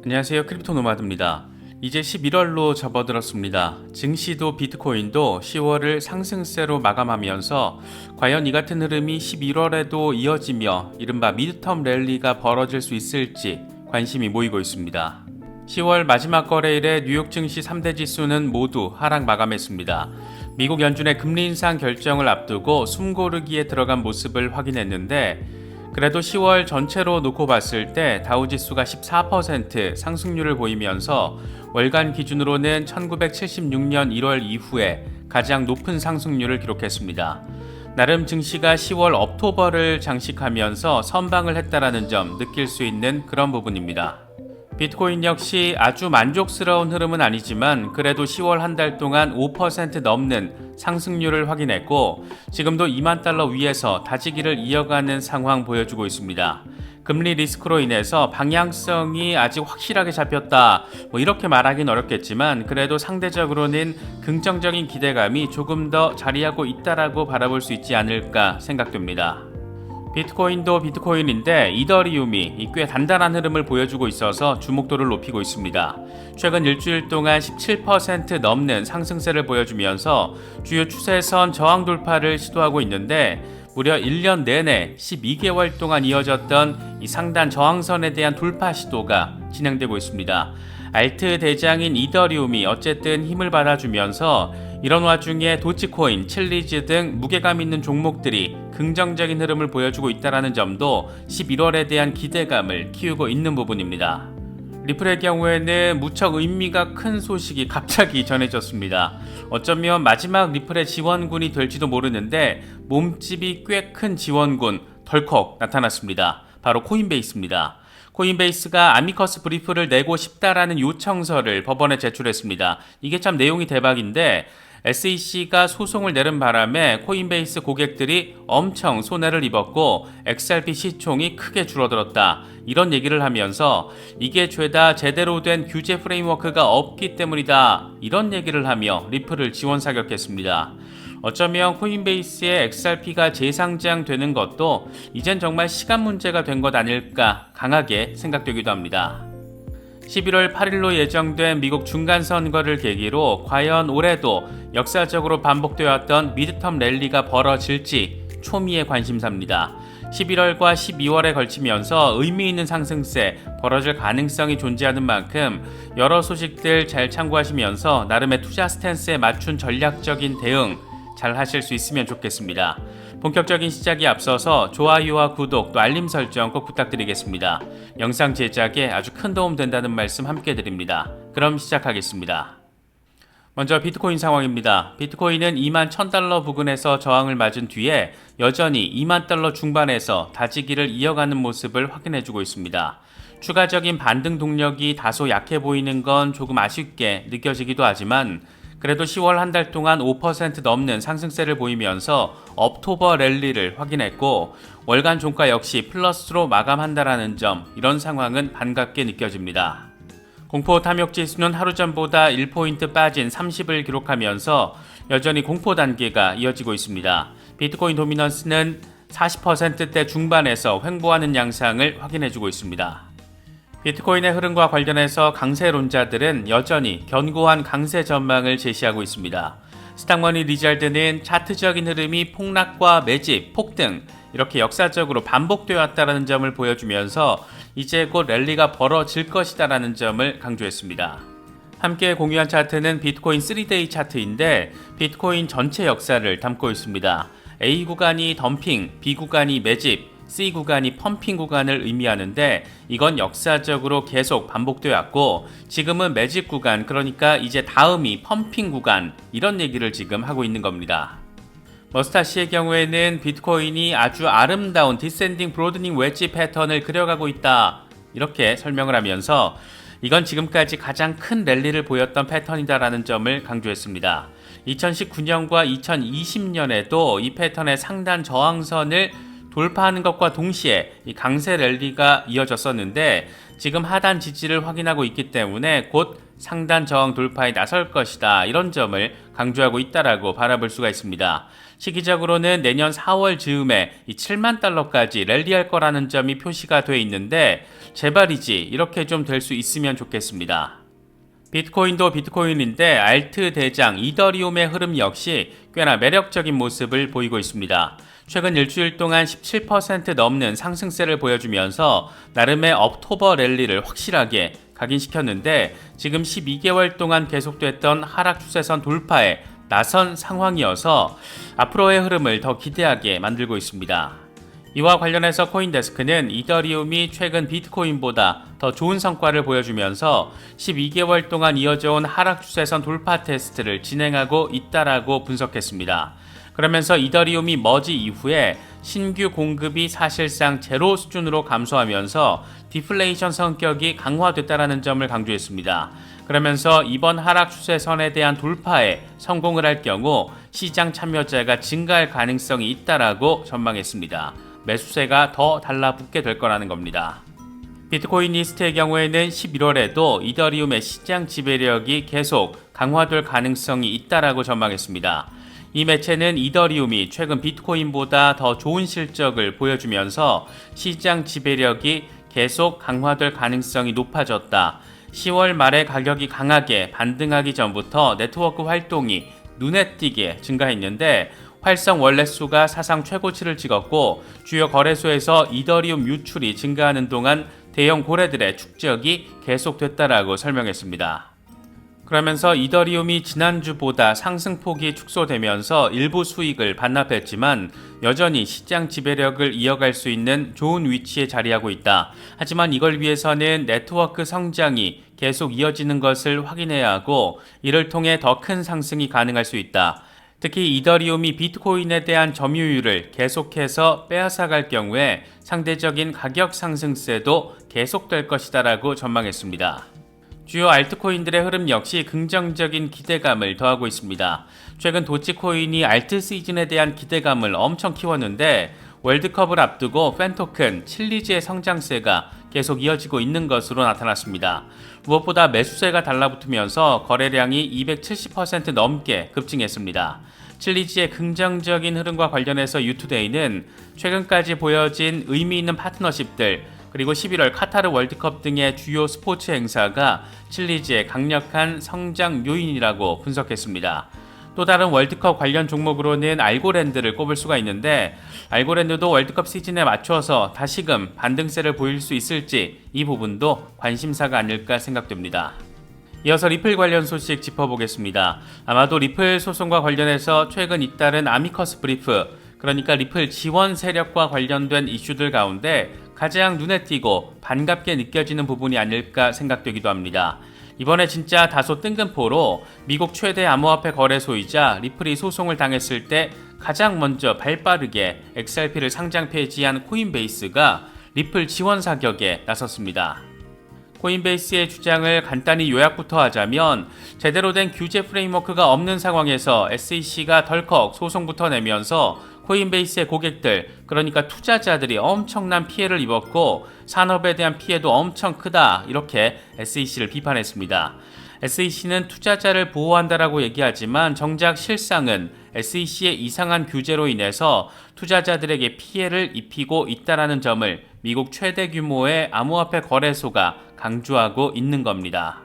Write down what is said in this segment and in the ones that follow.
안녕하세요. 크립토 노마드입니다. 이제 11월로 접어들었습니다. 증시도 비트코인도 10월을 상승세로 마감하면서 과연 이 같은 흐름이 11월에도 이어지며 이른바 미드텀 랠리가 벌어질 수 있을지 관심이 모이고 있습니다. 10월 마지막 거래일에 뉴욕 증시 3대 지수는 모두 하락 마감했습니다. 미국 연준의 금리 인상 결정을 앞두고 숨고르기에 들어간 모습을 확인했는데 그래도 10월 전체로 놓고 봤을 때 다우지수가 14% 상승률을 보이면서 월간 기준으로는 1976년 1월 이후에 가장 높은 상승률을 기록했습니다. 나름 증시가 10월 업토버를 장식하면서 선방을 했다라는 점 느낄 수 있는 그런 부분입니다. 비트코인 역시 아주 만족스러운 흐름은 아니지만 그래도 10월 한 달 동안 5% 넘는 상승률을 확인했고 지금도 2만 달러 위에서 다지기를 이어가는 상황 보여주고 있습니다. 금리 리스크로 인해서 방향성이 아직 확실하게 잡혔다 이렇게 말하긴 어렵겠지만 그래도 상대적으로는 긍정적인 기대감이 조금 더 자리하고 있다라고 바라볼 수 있지 않을까 생각됩니다. 비트코인도 비트코인인데 이더리움이 꽤 단단한 흐름을 보여주고 있어서 주목도를 높이고 있습니다. 최근 일주일 동안 17% 넘는 상승세를 보여주면서 주요 추세선 저항 돌파를 시도하고 있는데 무려 1년 내내 12개월 동안 이어졌던 이 상단 저항선에 대한 돌파 시도가 진행되고 있습니다. 알트 대장인 이더리움이 어쨌든 힘을 받아주면서 이런 와중에 도치코인, 칠리즈 등 무게감 있는 종목들이 긍정적인 흐름을 보여주고 있다는 점도 11월에 대한 기대감을 키우고 있는 부분입니다. 리플의 경우에는 무척 의미가 큰 소식이 갑자기 전해졌습니다. 어쩌면 마지막 리플의 지원군이 될지도 모르는데 몸집이 꽤 큰 지원군 덜컥 나타났습니다. 바로 코인베이스입니다. 코인베이스가 아미커스 브리프를 내고 싶다라는 요청서를 법원에 제출했습니다. 이게 참 내용이 대박인데 SEC가 소송을 내는 바람에 코인베이스 고객들이 엄청 손해를 입었고 XRP 시총이 크게 줄어들었다. 이런 얘기를 하면서 이게 죄다 제대로 된 규제 프레임워크가 없기 때문이다. 이런 얘기를 하며 리플을 지원 사격했습니다. 어쩌면 코인베이스의 XRP가 재상장되는 것도 이젠 정말 시간 문제가 된 것 아닐까 강하게 생각되기도 합니다. 11월 8일로 예정된 미국 중간선거를 계기로 과연 올해도 역사적으로 반복되었던 미드텀 랠리가 벌어질지 초미의 관심사입니다. 11월과 12월에 걸치면서 의미 있는 상승세 벌어질 가능성이 존재하는 만큼 여러 소식들 잘 참고하시면서 나름의 투자 스탠스에 맞춘 전략적인 대응 잘 하실 수 있으면 좋겠습니다. 본격적인 시작에 앞서서 좋아요와 구독 또 알림 설정 꼭 부탁드리겠습니다. 영상 제작에 아주 큰 도움 된다는 말씀 함께 드립니다. 그럼 시작하겠습니다. 먼저 비트코인 상황입니다. 비트코인은 2만 1000달러 부근에서 저항을 맞은 뒤에 여전히 2만 달러 중반에서 다지기를 이어가는 모습을 확인해주고 있습니다. 추가적인 반등 동력이 다소 약해 보이는 건 조금 아쉽게 느껴지기도 하지만 그래도 10월 한 달 동안 5% 넘는 상승세를 보이면서 업토버 랠리를 확인했고 월간 종가 역시 플러스로 마감한다라는 점 이런 상황은 반갑게 느껴집니다. 공포 탐욕 지수는 하루 전보다 1포인트 빠진 30을 기록하면서 여전히 공포 단계가 이어지고 있습니다. 비트코인 도미넌스는 40%대 중반에서 횡보하는 양상을 확인해주고 있습니다. 비트코인의 흐름과 관련해서 강세론자들은 여전히 견고한 강세 전망을 제시하고 있습니다. 스탁머니 리잘드는 차트적인 흐름이 폭락과 매집, 폭등 이렇게 역사적으로 반복되었다는 점을 보여주면서 이제 곧 랠리가 벌어질 것이다라는 점을 강조했습니다. 함께 공유한 차트는 비트코인 3데이 차트인데 비트코인 전체 역사를 담고 있습니다. A 구간이 덤핑, B 구간이 매집, C 구간이 펌핑 구간을 의미하는데 이건 역사적으로 계속 반복되어 왔고 지금은 매집 구간 그러니까 이제 다음이 펌핑 구간 이런 얘기를 지금 하고 있는 겁니다. 머스타시의 경우에는 비트코인이 아주 아름다운 디센딩 브로드닝 웨지 패턴을 그려가고 있다 이렇게 설명을 하면서 이건 지금까지 가장 큰 랠리를 보였던 패턴이다라는 점을 강조했습니다. 2019년과 2020년에도 이 패턴의 상단 저항선을 돌파하는 것과 동시에 이 강세 랠리가 이어졌었는데 지금 하단 지지를 확인하고 있기 때문에 곧 상단 저항 돌파에 나설 것이다 이런 점을 강조하고 있다라고 바라볼 수가 있습니다. 시기적으로는 내년 4월 즈음에 이 7만 달러까지 랠리할 거라는 점이 표시가 돼 있는데 제발이지 이렇게 좀 될 수 있으면 좋겠습니다. 비트코인도 비트코인인데 알트 대장 이더리움의 흐름 역시 꽤나 매력적인 모습을 보이고 있습니다. 최근 일주일 동안 17% 넘는 상승세를 보여주면서 나름의 억토버 랠리를 확실하게 각인시켰는데 지금 12개월 동안 계속됐던 하락 추세선 돌파에 나선 상황이어서 앞으로의 흐름을 더 기대하게 만들고 있습니다. 이와 관련해서 코인데스크는 이더리움이 최근 비트코인보다 더 좋은 성과를 보여주면서 12개월 동안 이어져온 하락 추세선 돌파 테스트를 진행하고 있다라고 분석했습니다. 그러면서 이더리움이 머지 이후에 신규 공급이 사실상 제로 수준으로 감소하면서 디플레이션 성격이 강화됐다라는 점을 강조했습니다. 그러면서 이번 하락 추세선에 대한 돌파에 성공을 할 경우 시장 참여자가 증가할 가능성이 있다라고 전망했습니다. 매수세가 더 달라붙게 될 거라는 겁니다. 비트코인리스트의 경우에는 11월에도 이더리움의 시장 지배력이 계속 강화될 가능성이 있다라고 전망했습니다. 이 매체는 이더리움이 최근 비트코인보다 더 좋은 실적을 보여주면서 시장 지배력이 계속 강화될 가능성이 높아졌다. 10월 말에 가격이 강하게 반등하기 전부터 네트워크 활동이 눈에 띄게 증가했는데 활성 원래수가 사상 최고치를 찍었고 주요 거래소에서 이더리움 유출이 증가하는 동안 대형 고래들의 축적이 계속됐다라고 설명했습니다. 그러면서 이더리움이 지난주보다 상승폭이 축소되면서 일부 수익을 반납했지만 여전히 시장 지배력을 이어갈 수 있는 좋은 위치에 자리하고 있다. 하지만 이걸 위해서는 네트워크 성장이 계속 이어지는 것을 확인해야 하고 이를 통해 더 큰 상승이 가능할 수 있다. 특히 이더리움이 비트코인에 대한 점유율을 계속해서 빼앗아갈 경우에 상대적인 가격 상승세도 계속될 것이다라고 전망했습니다. 주요 알트코인들의 흐름 역시 긍정적인 기대감을 더하고 있습니다. 최근 도치코인이 알트 시즌에 대한 기대감을 엄청 키웠는데 월드컵을 앞두고 팬토큰, 칠리즈의 성장세가 계속 이어지고 있는 것으로 나타났습니다. 무엇보다 매수세가 달라붙으면서 거래량이 270% 넘게 급증했습니다. 칠리즈의 긍정적인 흐름과 관련해서 유투데이는 최근까지 보여진 의미 있는 파트너십들 그리고 11월 카타르 월드컵 등의 주요 스포츠 행사가 칠리즈의 강력한 성장 요인이라고 분석했습니다. 또 다른 월드컵 관련 종목으로는 알고랜드를 꼽을 수가 있는데 알고랜드도 월드컵 시즌에 맞춰서 다시금 반등세를 보일 수 있을지 이 부분도 관심사가 아닐까 생각됩니다. 이어서 리플 관련 소식 짚어보겠습니다. 아마도 리플 소송과 관련해서 최근 잇따른 아미커스 브리프, 그러니까 리플 지원 세력과 관련된 이슈들 가운데 가장 눈에 띄고 반갑게 느껴지는 부분이 아닐까 생각되기도 합니다. 이번에 진짜 다소 뜬금포로 미국 최대 암호화폐 거래소이자 리플이 소송을 당했을 때 가장 먼저 발빠르게 XRP를 상장 폐지한 코인베이스가 리플 지원 사격에 나섰습니다. 코인베이스의 주장을 간단히 요약부터 하자면 제대로 된 규제 프레임워크가 없는 상황에서 SEC가 덜컥 소송부터 내면서 코인베이스의 고객들, 그러니까 투자자들이 엄청난 피해를 입었고 산업에 대한 피해도 엄청 크다, 이렇게 SEC를 비판했습니다. SEC는 투자자를 보호한다라고 얘기하지만 정작 실상은 SEC의 이상한 규제로 인해서 투자자들에게 피해를 입히고 있다는 점을 미국 최대 규모의 암호화폐 거래소가 강조하고 있는 겁니다.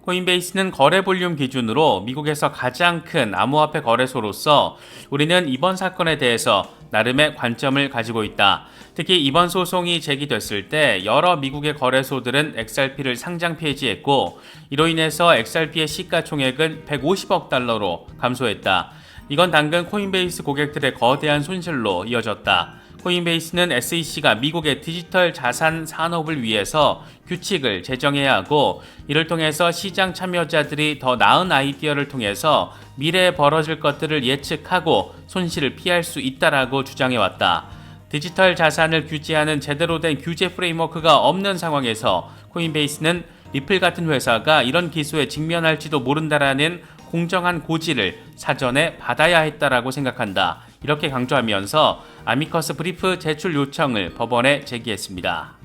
코인베이스는 거래 볼륨 기준으로 미국에서 가장 큰 암호화폐 거래소로서 우리는 이번 사건에 대해서 나름의 관점을 가지고 있다. 특히 이번 소송이 제기됐을 때 여러 미국의 거래소들은 XRP를 상장 폐지했고 이로 인해서 XRP의 시가총액은 150억 달러로 감소했다. 이건 당근 코인베이스 고객들의 거대한 손실로 이어졌다. 코인베이스는 SEC가 미국의 디지털 자산 산업을 위해서 규칙을 제정해야 하고 이를 통해서 시장 참여자들이 더 나은 아이디어를 통해서 미래에 벌어질 것들을 예측하고 손실을 피할 수 있다라고 주장해왔다. 디지털 자산을 규제하는 제대로 된 규제 프레임워크가 없는 상황에서 코인베이스는 리플 같은 회사가 이런 기소에 직면할지도 모른다라는 공정한 고지를 사전에 받아야 했다라고 생각한다. 이렇게 강조하면서 아미커스 브리프 제출 요청을 법원에 제기했습니다.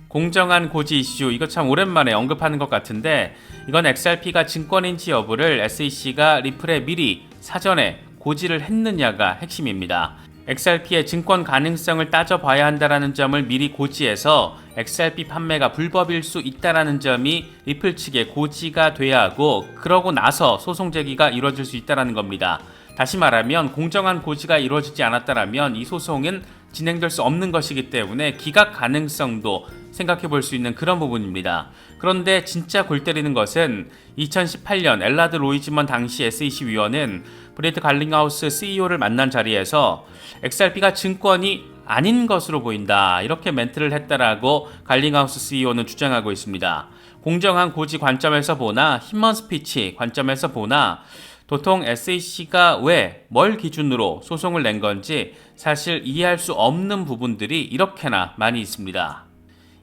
공정한 고지 이슈, 이거 참 오랜만에 언급하는 것 같은데 이건 XRP가 증권인지 여부를 SEC가 리플에 미리 사전에 고지를 했느냐가 핵심입니다. XRP의 증권 가능성을 따져봐야 한다는 점을 미리 고지해서 XRP 판매가 불법일 수 있다는 점이 리플 측의 고지가 돼야 하고, 그러고 나서 소송 제기가 이루어질 수 있다는 겁니다. 다시 말하면 공정한 고지가 이루어지지 않았다면 이 소송은 진행될 수 없는 것이기 때문에 기각 가능성도 생각해 볼 수 있는 그런 부분입니다. 그런데 진짜 골 때리는 것은 2018년 엘라드 로이즈먼 당시 SEC 위원은 브레이트 갈링하우스 CEO를 만난 자리에서 XRP가 증권이 아닌 것으로 보인다, 이렇게 멘트를 했다라고 갈링하우스 CEO는 주장하고 있습니다. 공정한 고지 관점에서 보나 힘먼 스피치 관점에서 보나 도통 SEC가 왜 뭘 기준으로 소송을 낸 건지 사실 이해할 수 없는 부분들이 이렇게나 많이 있습니다.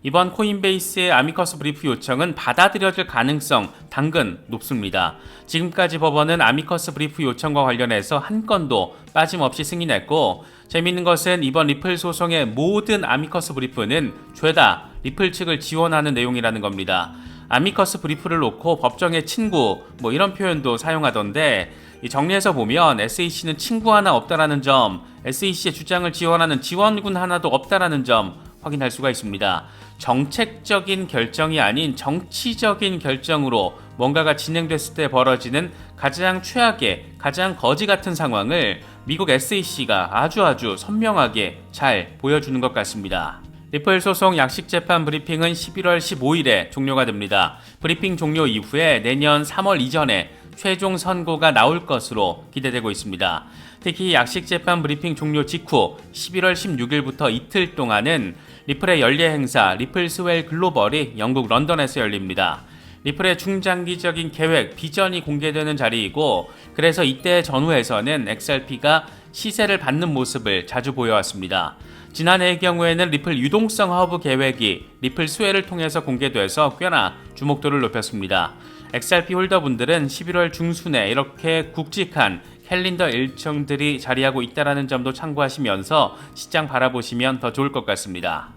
이번 코인베이스의 아미커스 브리프 요청은 받아들여질 가능성 당근 높습니다. 지금까지 법원은 아미커스 브리프 요청과 관련해서 한 건도 빠짐없이 승인했고, 재미있는 것은 이번 리플 소송의 모든 아미커스 브리프는 죄다 리플 측을 지원하는 내용이라는 겁니다. 아미커스 브리프를 놓고 법정의 친구 이런 표현도 사용하던데, 이 정리해서 보면 SEC는 친구 하나 없다라는 점, SEC의 주장을 지원하는 지원군 하나도 없다라는 점 확인할 수가 있습니다. 정책적인 결정이 아닌 정치적인 결정으로 뭔가가 진행됐을 때 벌어지는 가장 최악의, 가장 거지 같은 상황을 미국 SEC가 아주 선명하게 잘 보여주는 것 같습니다. 리플 소송 약식재판 브리핑은 11월 15일에 종료가 됩니다. 브리핑 종료 이후에 내년 3월 이전에 최종 선고가 나올 것으로 기대되고 있습니다. 특히 약식재판 브리핑 종료 직후 11월 16일부터 이틀 동안은 리플의 연례 행사 리플 스웰 글로벌이 영국 런던에서 열립니다. 리플의 중장기적인 계획, 비전이 공개되는 자리이고, 그래서 이때 전후에서는 XRP가 시세를 받는 모습을 자주 보여왔습니다. 지난해의 경우에는 리플 유동성 허브 계획이 리플 스웰을 통해서 공개돼서 꽤나 주목도를 높였습니다. XRP 홀더분들은 11월 중순에 이렇게 굵직한 캘린더 일정들이 자리하고 있다는 점도 참고하시면서 시장 바라보시면 더 좋을 것 같습니다.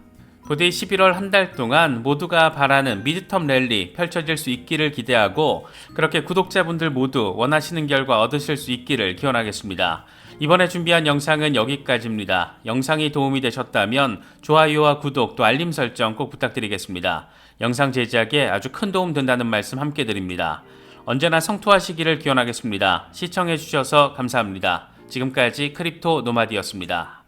부디 11월 한 달 동안 모두가 바라는 미드텀 랠리 펼쳐질 수 있기를 기대하고, 그렇게 구독자분들 모두 원하시는 결과 얻으실 수 있기를 기원하겠습니다. 이번에 준비한 영상은 여기까지입니다. 영상이 도움이 되셨다면 좋아요와 구독 또 알림 설정 꼭 부탁드리겠습니다. 영상 제작에 아주 큰 도움 된다는 말씀 함께 드립니다. 언제나 성투하시기를 기원하겠습니다. 시청해주셔서 감사합니다. 지금까지 크립토 노마디였습니다.